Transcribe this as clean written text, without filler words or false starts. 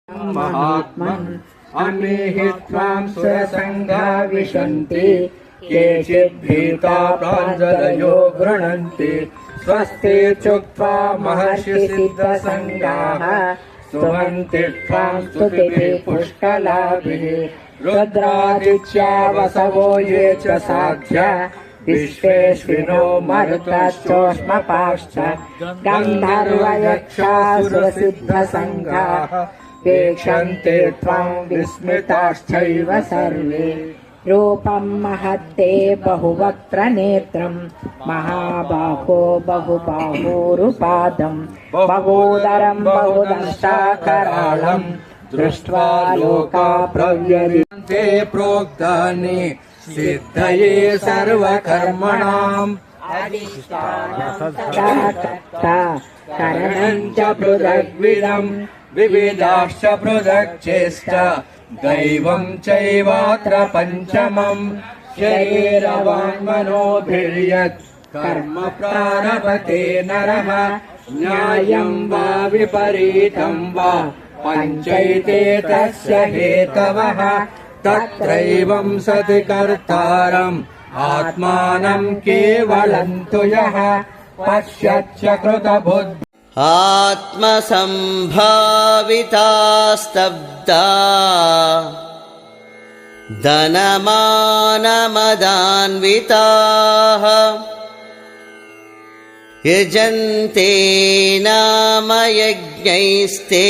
महात्मन् अमीहि त्वां सुरसङ्घा विशन्ति केचिद्भीता प्राञ्जलयो गृह्णन्ति स्वस्ति चुक्त्वा महर्षिसिद्धसङ्घाः स्तुवन्ति त्वां स्तुतिभिः पुष्कलाभिः रुद्रादित्या वसवो ये च साध्या विश्वेश्विनो मरुतश्चोष्मपाश्च गन्धर्वयक्षासुरसिद्धसङ्घाः वीक्षन्ते त्वां विस्मिताश्चैव सर्वे रूपं महत्ते बहुवक्त्र नेत्रं महाबाहो बहुबाहूरुपादं बहुदरं बहुदंष्टाकरालं दृष्ट्वा लोका प्रव्यरीते प्रोक्तानि सिद्धये सर्वकर्मणाम् करणं च पृथग्विदं विविधाश्च पृथक्चेष्ट दैवं चैवात्र पञ्चमम् शरीरवाङ्मनोभिर्यत् कर्म प्रारभते नरः न्यायं वा विपरीतं वा पञ्चैते तस्य हेतवः तत्रैवं सति कर्तारम् आत्मानं केवलं तु यः पश्यच्च कृतबुद्धिः आत्मसम्भाविता स्तब्धा धनमानमदान्विताः यजन्ते नाम यज्ञैस्ते